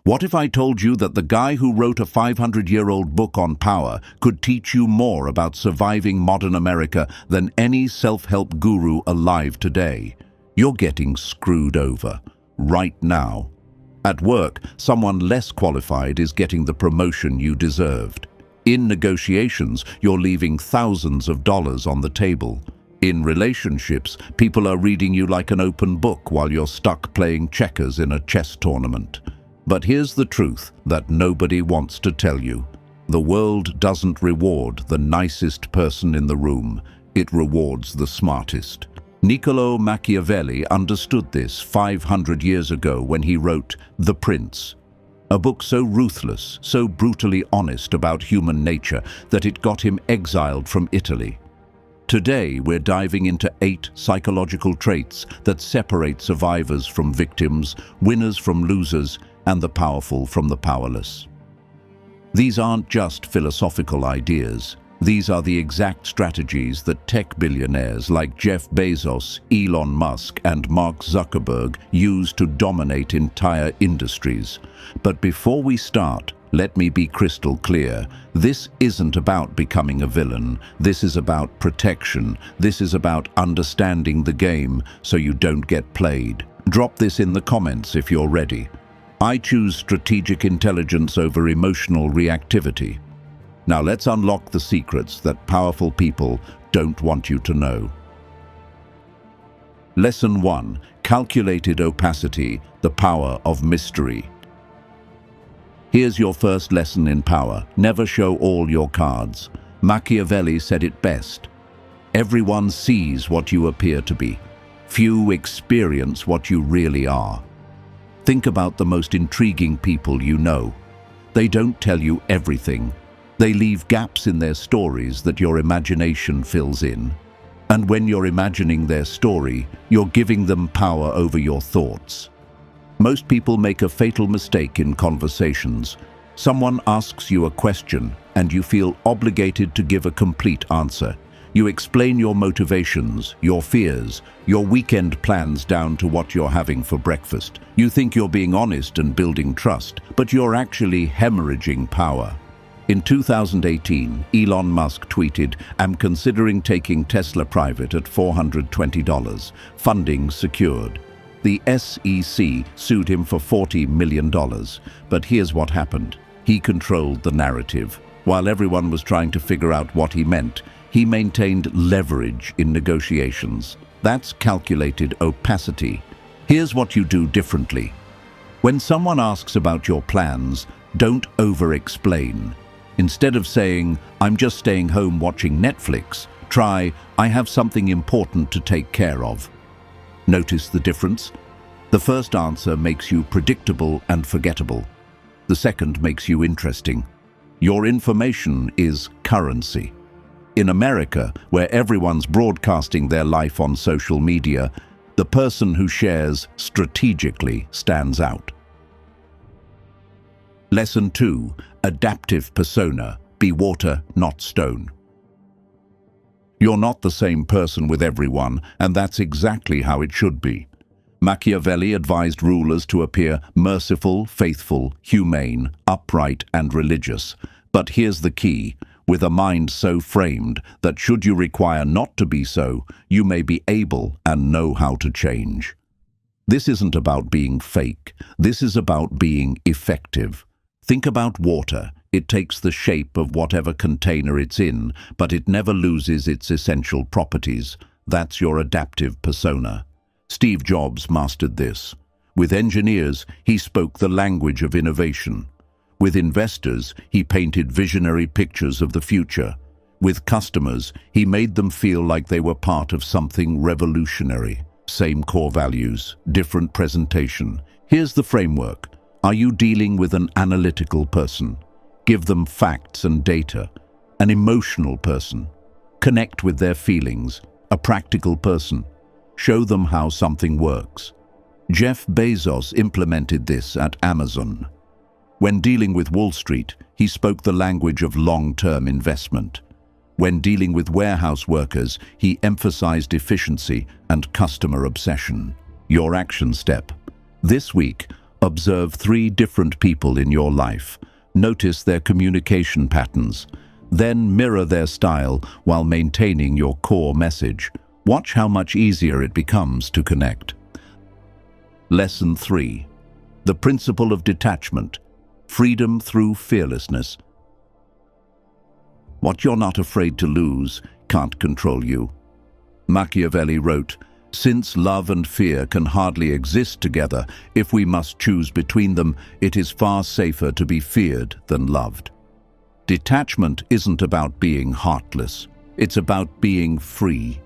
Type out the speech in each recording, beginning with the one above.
What if I told you that the guy who wrote a 500-year-old book on power could teach you more about surviving modern America than any self-help guru alive today? You're getting screwed over, right now. At work, someone less qualified is getting the promotion you deserved. In negotiations, you're leaving thousands of dollars on the table. In relationships, people are reading you like an open book while you're stuck playing checkers in a chess tournament. But here's the truth that nobody wants to tell you. The world doesn't reward the nicest person in the room. It rewards the smartest. Niccolo Machiavelli understood this 500 years ago when he wrote The Prince, a book so ruthless, so brutally honest about human nature that it got him exiled from Italy. Today, we're diving into 8 psychological traits that separate survivors from victims, winners from losers, and the powerful from the powerless. These aren't just philosophical ideas. These are the exact strategies that tech billionaires like Jeff Bezos, Elon Musk, and Mark Zuckerberg use to dominate entire industries. But before we start, let me be crystal clear. This isn't about becoming a villain. This is about protection. This is about understanding the game so you don't get played. Drop this in the comments if you're ready. I choose strategic intelligence over emotional reactivity. Now let's unlock the secrets that powerful people don't want you to know. Lesson 1. Calculated opacity, the power of mystery. Here's your first lesson in power. Never show all your cards. Machiavelli said it best. Everyone sees what you appear to be. Few experience what you really are. Think about the most intriguing people you know. They don't tell you everything. They leave gaps in their stories that your imagination fills in. And when you're imagining their story, you're giving them power over your thoughts. Most people make a fatal mistake in conversations. Someone asks you a question, and you feel obligated to give a complete answer. You explain your motivations, your fears, your weekend plans down to what you're having for breakfast. You think you're being honest and building trust, but you're actually hemorrhaging power. In 2018, Elon Musk tweeted, "I'm considering taking Tesla private at $420, funding secured." The SEC sued him for $40 million, but here's what happened. He controlled the narrative. While everyone was trying to figure out what he meant, he maintained leverage in negotiations. That's calculated opacity. Here's what you do differently. When someone asks about your plans, don't over-explain. Instead of saying, "I'm just staying home watching Netflix," try, "I have something important to take care of." Notice the difference? The first answer makes you predictable and forgettable. The second makes you interesting. Your information is currency. In America, where everyone's broadcasting their life on social media, the person who shares strategically stands out. Lesson 2. Adaptive persona. Be water, not stone. You're not the same person with everyone, and that's exactly how it should be. Machiavelli advised rulers to appear merciful, faithful, humane, upright, and religious. But here's the key. With a mind so framed that should you require not to be so, you may be able and know how to change. This isn't about being fake. This is about being effective. Think about water. It takes the shape of whatever container it's in, but it never loses its essential properties. That's your adaptive persona. Steve Jobs mastered this. With engineers, he spoke the language of innovation. With investors, he painted visionary pictures of the future. With customers, he made them feel like they were part of something revolutionary. Same core values, different presentation. Here's the framework. Are you dealing with an analytical person? Give them facts and data. An emotional person. Connect with their feelings. A practical person. Show them how something works. Jeff Bezos implemented this at Amazon. When dealing with Wall Street, he spoke the language of long-term investment. When dealing with warehouse workers, he emphasized efficiency and customer obsession. Your action step. This week, Observe 3 different people in your life. Notice their communication patterns. Then mirror their style while maintaining your core message. Watch how much easier it becomes to connect. Lesson 3. The principle of detachment. Freedom through fearlessness. What you're not afraid to lose can't control you. Machiavelli wrote, "Since love and fear can hardly exist together, if we must choose between them, it is far safer to be feared than loved." Detachment isn't about being heartless. It's about being free.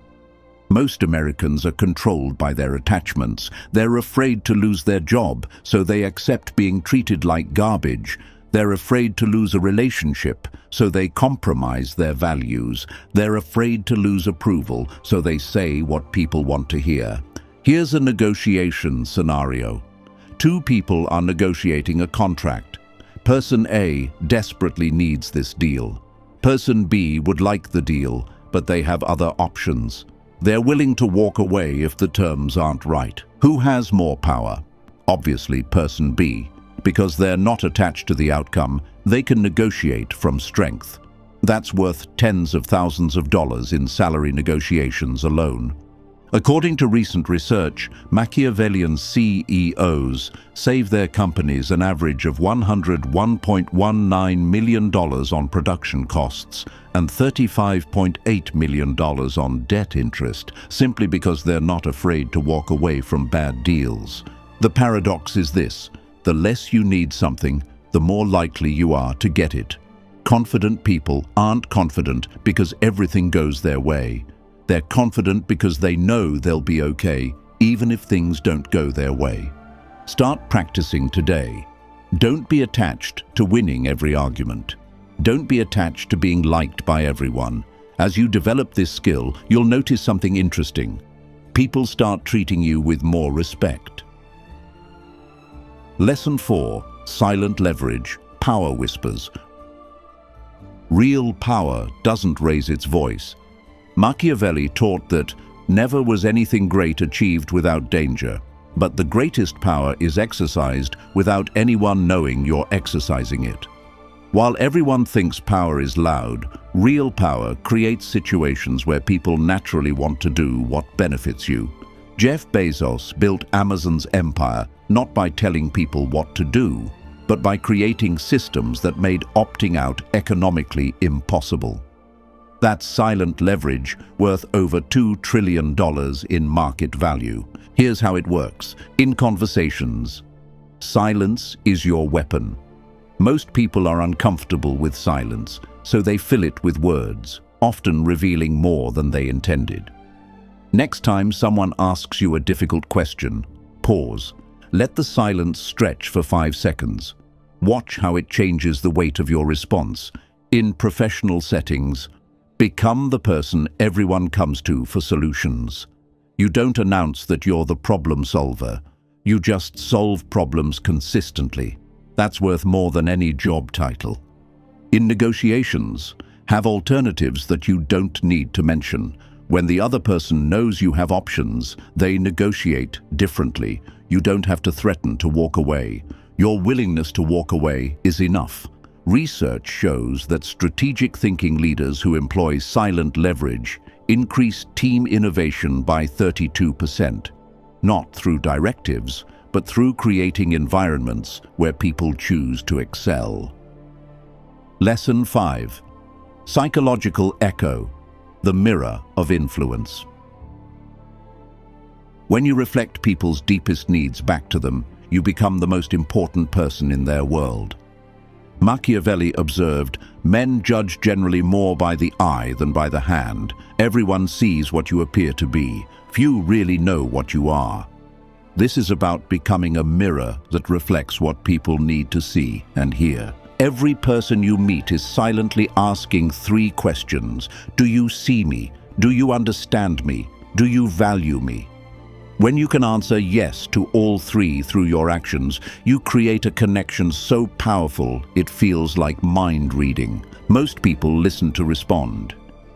Most Americans are controlled by their attachments. They're afraid to lose their job, so they accept being treated like garbage. They're afraid to lose a relationship, so they compromise their values. They're afraid to lose approval, so they say what people want to hear. Here's a negotiation scenario. 2 people are negotiating a contract. Person A desperately needs this deal. Person B would like the deal, but they have other options. They're willing to walk away if the terms aren't right. Who has more power? Obviously, person B. Because they're not attached to the outcome, they can negotiate from strength. That's worth tens of thousands of dollars in salary negotiations alone. According to recent research, Machiavellian CEOs save their companies an average of $101.19 million on production costs and $35.8 million on debt interest, simply because they're not afraid to walk away from bad deals. The paradox is this: the less you need something, the more likely you are to get it. Confident people aren't confident because everything goes their way. They're confident because they know they'll be okay, even if things don't go their way. Start practicing today. Don't be attached to winning every argument. Don't be attached to being liked by everyone. As you develop this skill, you'll notice something interesting. People start treating you with more respect. Lesson 4. Silent leverage. Power whispers. Real power doesn't raise its voice. Machiavelli taught that never was anything great achieved without danger, but the greatest power is exercised without anyone knowing you're exercising it. While everyone thinks power is loud, real power creates situations where people naturally want to do what benefits you. Jeff Bezos built Amazon's empire not by telling people what to do, but by creating systems that made opting out economically impossible. That's silent leverage worth over $2 trillion in market value. Here's how it works. In conversations, silence is your weapon. Most people are uncomfortable with silence, so they fill it with words, often revealing more than they intended. Next time someone asks you a difficult question, pause. Let the silence stretch for 5 seconds. Watch how it changes the weight of your response. In professional settings, become the person everyone comes to for solutions. You don't announce that you're the problem solver. You just solve problems consistently. That's worth more than any job title. In negotiations, have alternatives that you don't need to mention. When the other person knows you have options, they negotiate differently. You don't have to threaten to walk away. Your willingness to walk away is enough. Research shows that strategic thinking leaders who employ silent leverage increase team innovation by 32%, not through directives, but through creating environments where people choose to excel. Lesson 5. Psychological echo, the mirror of influence. When you reflect people's deepest needs back to them, you become the most important person in their world. Machiavelli observed, men judge generally more by the eye than by the hand. Everyone sees what you appear to be. Few really know what you are. This is about becoming a mirror that reflects what people need to see and hear. Every person you meet is silently asking 3 questions. Do you see me? Do you understand me? Do you value me? When you can answer yes to all 3 through your actions, you create a connection so powerful it feels like mind reading. Most people listen to respond.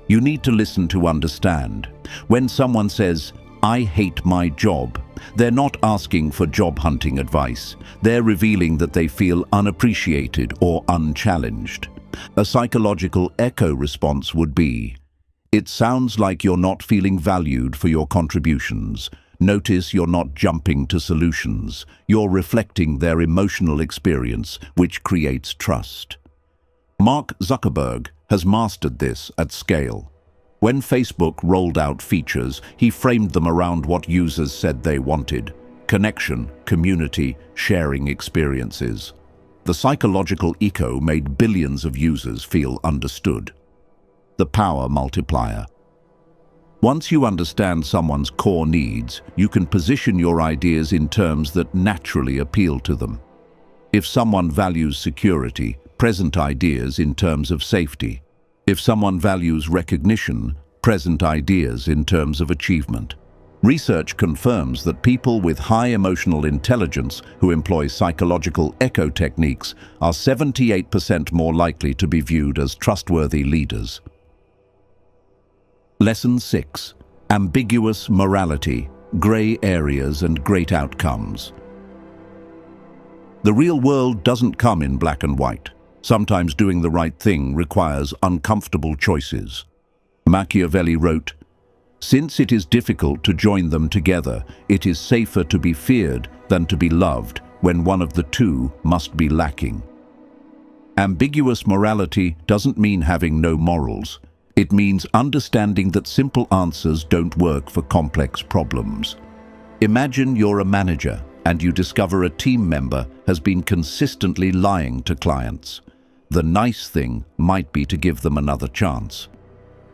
You need to listen to understand. When someone says, "I hate my job." They're not asking for job hunting advice. They're revealing that they feel unappreciated or unchallenged. A psychological echo response would be, "It sounds like you're not feeling valued for your contributions." Notice you're not jumping to solutions. You're reflecting their emotional experience, which creates trust. Mark Zuckerberg has mastered this at scale. When Facebook rolled out features, he framed them around what users said they wanted: connection, community, sharing experiences. The psychological echo made billions of users feel understood. The power multiplier. Once you understand someone's core needs, you can position your ideas in terms that naturally appeal to them. If someone values security, present ideas in terms of safety. If someone values recognition, present ideas in terms of achievement. Research confirms that people with high emotional intelligence who employ psychological echo techniques are 78% more likely to be viewed as trustworthy leaders. Lesson 6. Ambiguous morality, gray areas and great outcomes. The real world doesn't come in black and white. Sometimes doing the right thing requires uncomfortable choices. Machiavelli wrote, "Since it is difficult to join them together, it is safer to be feared than to be loved when one of the two must be lacking." Ambiguous morality doesn't mean having no morals. It means understanding that simple answers don't work for complex problems. Imagine you're a manager and you discover a team member has been consistently lying to clients. The nice thing might be to give them another chance.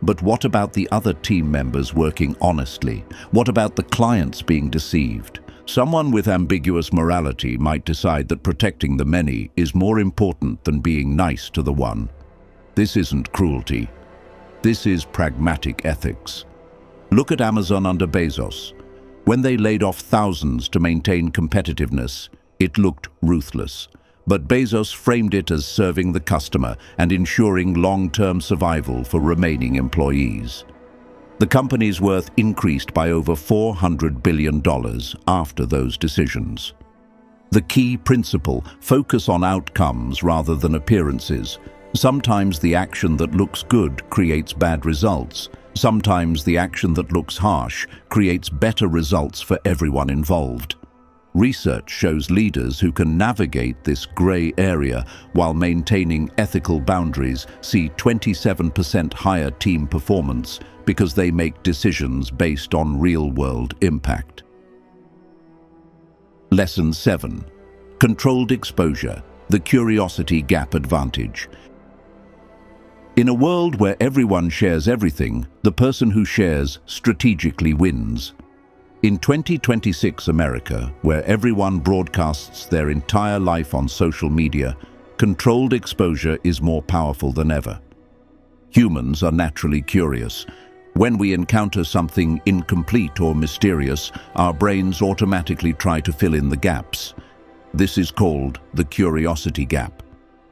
But what about the other team members working honestly? What about the clients being deceived? Someone with ambiguous morality might decide that protecting the many is more important than being nice to the one. This isn't cruelty. This is pragmatic ethics. Look at Amazon under Bezos. When they laid off thousands to maintain competitiveness, it looked ruthless. But Bezos framed it as serving the customer and ensuring long-term survival for remaining employees. The company's worth increased by over $400 billion after those decisions. The key principle: focus on outcomes rather than appearances. Sometimes the action that looks good creates bad results. Sometimes the action that looks harsh creates better results for everyone involved. Research shows leaders who can navigate this gray area while maintaining ethical boundaries see 27% higher team performance because they make decisions based on real-world impact. Lesson 7. Controlled exposure, the curiosity gap advantage. In a world where everyone shares everything, the person who shares strategically wins. In 2026 America, where everyone broadcasts their entire life on social media, controlled exposure is more powerful than ever. Humans are naturally curious. When we encounter something incomplete or mysterious, our brains automatically try to fill in the gaps. This is called the curiosity gap.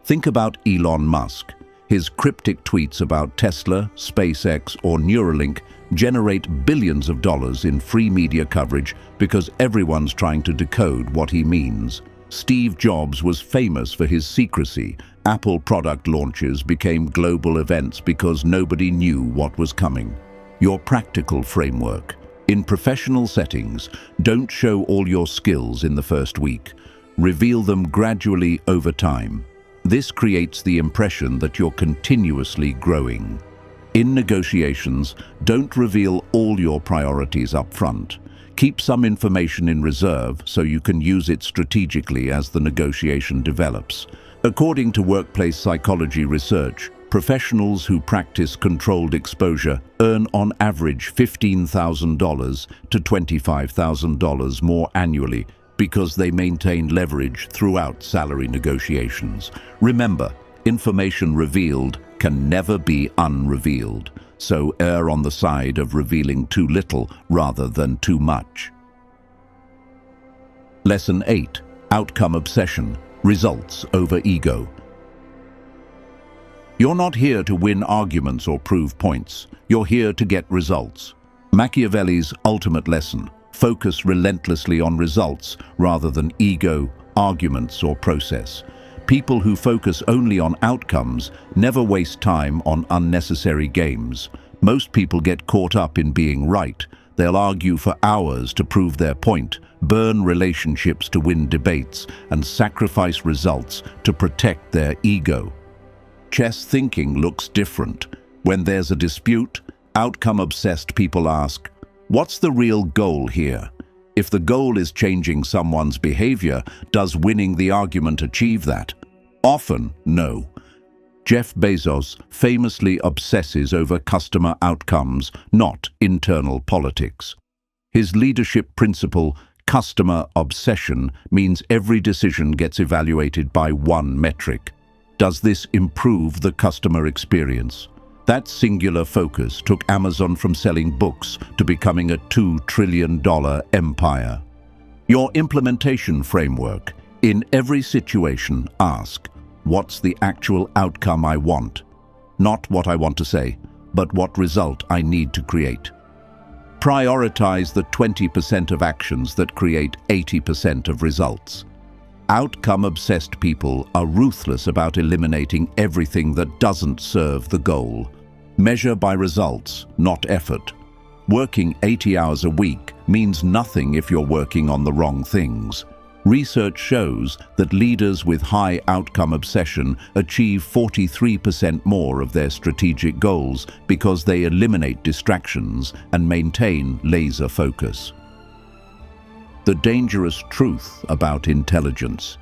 Think about Elon Musk. His cryptic tweets about Tesla, SpaceX, or Neuralink generate billions of dollars in free media coverage because everyone's trying to decode what he means. Steve Jobs was famous for his secrecy. Apple product launches became global events because nobody knew what was coming. Your practical framework. In professional settings, don't show all your skills in the first week. Reveal them gradually over time. This creates the impression that you're continuously growing. In negotiations, don't reveal all your priorities up front. Keep some information in reserve so you can use it strategically as the negotiation develops. According to workplace psychology research, professionals who practice controlled exposure earn on average $15,000 to $25,000 more annually because they maintain leverage throughout salary negotiations. Remember, information revealed can never be unrevealed, so err on the side of revealing too little rather than too much. Lesson 8. Outcome obsession. Results over ego. You're not here to win arguments or prove points. You're here to get results. Machiavelli's ultimate lesson: focus relentlessly on results rather than ego, arguments, or process. People who focus only on outcomes never waste time on unnecessary games. Most people get caught up in being right. They'll argue for hours to prove their point, burn relationships to win debates, and sacrifice results to protect their ego. Chess thinking looks different. When there's a dispute, outcome-obsessed people ask, "What's the real goal here?" If the goal is changing someone's behavior, does winning the argument achieve that? Often, no. Jeff Bezos famously obsesses over customer outcomes, not internal politics. His leadership principle, customer obsession, means every decision gets evaluated by one metric. Does this improve the customer experience? That singular focus took Amazon from selling books to becoming a $2 trillion empire. Your implementation framework. In every situation, ask, what's the actual outcome I want? Not what I want to say, but what result I need to create. Prioritize the 20% of actions that create 80% of results. Outcome-obsessed people are ruthless about eliminating everything that doesn't serve the goal. Measure by results, not effort. Working 80 hours a week means nothing if you're working on the wrong things. Research shows that leaders with high outcome obsession achieve 43% more of their strategic goals because they eliminate distractions and maintain laser focus. The dangerous truth about intelligence.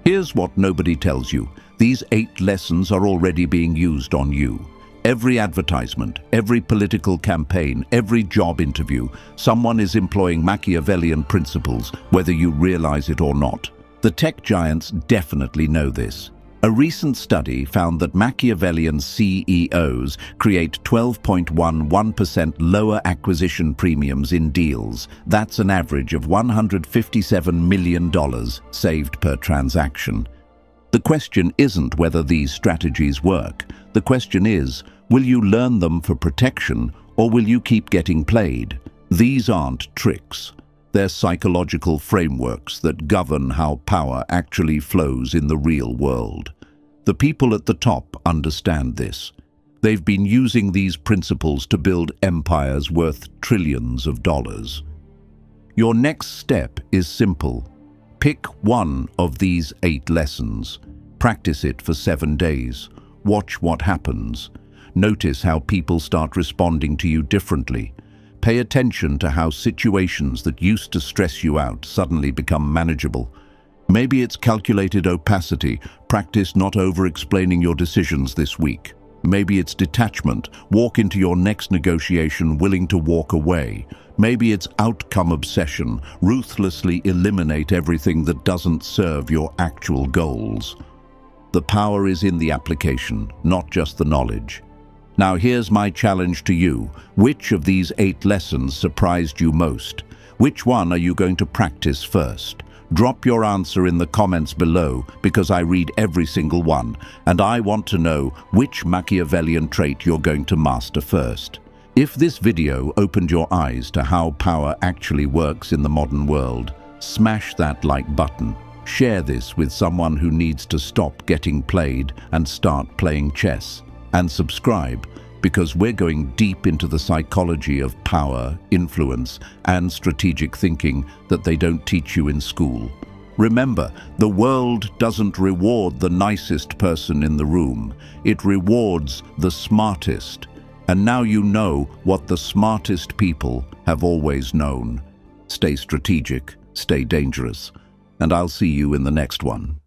Here's what nobody tells you. These 8 lessons are already being used on you. Every advertisement, every political campaign, every job interview, someone is employing Machiavellian principles, whether you realize it or not. The tech giants definitely know this. A recent study found that Machiavellian CEOs create 12.11% lower acquisition premiums in deals. That's an average of $157 million saved per transaction. The question isn't whether these strategies work. The question is, will you learn them for protection or will you keep getting played? These aren't tricks. They're psychological frameworks that govern how power actually flows in the real world. The people at the top understand this. They've been using these principles to build empires worth trillions of dollars. Your next step is simple. Pick one of these 8 lessons. Practice it for 7 days. Watch what happens. Notice how people start responding to you differently. Pay attention to how situations that used to stress you out suddenly become manageable. Maybe it's calculated opacity. Practice not over-explaining your decisions this week. Maybe it's detachment. Walk into your next negotiation willing to walk away. Maybe it's outcome obsession. Ruthlessly eliminate everything that doesn't serve your actual goals. The power is in the application, not just the knowledge. Now here's my challenge to you. Which of these 8 lessons surprised you most? Which one are you going to practice first? Drop your answer in the comments below because I read every single one, and I want to know which Machiavellian trait you're going to master first. If this video opened your eyes to how power actually works in the modern world, smash that like button. Share this with someone who needs to stop getting played and start playing chess. And subscribe, because we're going deep into the psychology of power, influence, and strategic thinking that they don't teach you in school. Remember, the world doesn't reward the nicest person in the room. It rewards the smartest. And now you know what the smartest people have always known. Stay strategic, stay dangerous, and I'll see you in the next one.